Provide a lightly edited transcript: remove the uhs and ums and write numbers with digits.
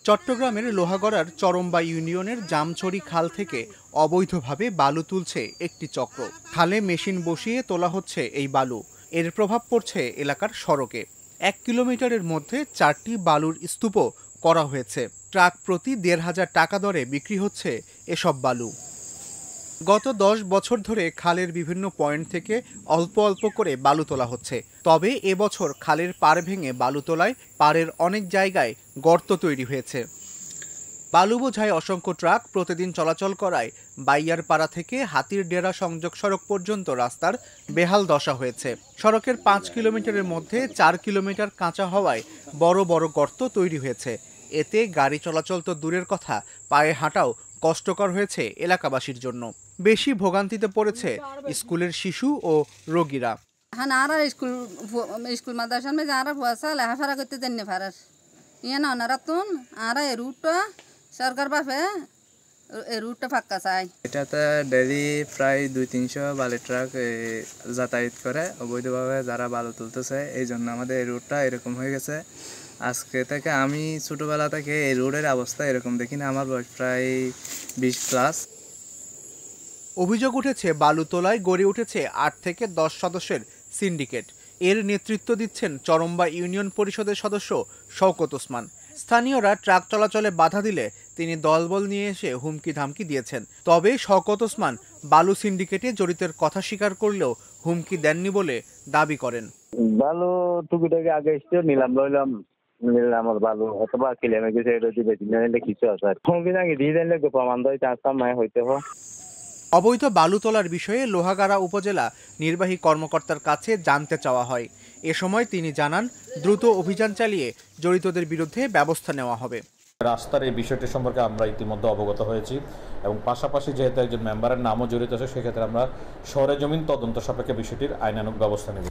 চট্টগ্রামের লোহাগড়ার চরম্বা ইউনিয়নের জামছড়ি খাল থেকে অবৈধভাবে বালু তুলছে একটি চক্র। খালে মেশিন বসিয়ে তোলা হচ্ছে এই বালু। এর প্রভাব পড়ছে এলাকার সড়কে। 1 কিলোমিটারের মধ্যে 4টি বালুর স্তূপও করা হয়েছে। ট্রাক প্রতি 1,500 টাকা দরে বিক্রি হচ্ছে এসব বালু। গত 10 বছর ধরে খালের বিভিন্ন পয়েন্ট থেকে অল্প অল্প করে বালু তোলা হচ্ছে। তবে এবছর খালের পাড় ভেঙে বালু তোলায় পাড়ের অনেক জায়গায় গর্ত তৈরি হয়েছে। বালু বোঝাই অসংখ্য ট্রাক প্রতিদিন চলাচল করায় বাইয়ারপাড়া থেকে হাতির ডেরা সংযোগ সড়ক পর্যন্ত রাস্তার বেহাল দশা হয়েছে। সড়কের 5 কিলোমিটারের মধ্যে 4 কিলোমিটার কাঁচা হওয়ায় বড় বড় গর্ত তৈরি হয়েছে। এতে গাড়ি চলাচল তো দূরের কথা, পায়ে হাঁটাও কষ্টকর হয়েছে এলাকাবাসীর জন্য। বেশি ভোগান্তিতে পড়েছে স্কুলের শিশু ও রোগীরা। স্কুল মাদ্রাসা में जा रहा हुआ साल है फरा करते दिन फरार ये ना ना रतन आरा ए रूट सरकार बाफे ए रूट ফাঁকা চাই। এটাতে ডেইলি প্রায় 200-300 বালি ট্রাক যাতায়াত করে অবৈধভাবে যারা বালু তুলতেছে। এই জন্য আমাদের এই রুটটা এরকম হয়ে গেছে। আজকে থেকে আমি ছোটবেলা থেকে এই রোডের অবস্থা এরকম দেখি না। আমার বয়স প্রায় 20+। অভিযোগ উঠেছে বালু তোলায় গড়ে উঠেছে 8 থেকে 10 সদস্যের সিন্ডিকেট। এর নেতৃত্ব দিচ্ছেন চরম্বা ইউনিয়ন পরিষদের সদস্য শওকত ওসমান। স্থানীয়রা ট্রাক চলাচলে বাধা দিলে তিনি দলবল নিয়ে এসে হুমকি ধামকি দিয়েছেন। তবে শওকত ওসমান বালু সিন্ডিকেটে জড়িতের কথা স্বীকার করলেও হুমকি দেননি বলে দাবি করেন। বালু টুকিটাকে আগে এসে নিলাম আমার বালু অথবা কিলামে গেছে এটা দিবে দিলে কিছু আছে হুমকি নাকি দিয়ে দিলে প্রমাণ দেয় চাষা মায় হইতে হয়। অবৈধ বালু তোলার বিষয়ে লোহাগাড়া উপজেলা নির্বাহী কর্মকর্তার কাছে জানতে চাওয়া হয়। এ সময় তিনি জানান, দ্রুত অভিযান চালিয়ে জড়িতদের বিরুদ্ধে ব্যবস্থা নেওয়া হবে। রাস্তার এই বিষয়টি সম্পর্কে আমরা ইতিমধ্যে অবগত হয়েছি এবং পাশাপাশি যেহেতু একজন মেম্বারের নামও জড়িত আছে, সেক্ষেত্রে আমরা সরেজমিন তদন্ত সাপেক্ষে বিষয়টির আইনানুগ ব্যবস্থা নেব।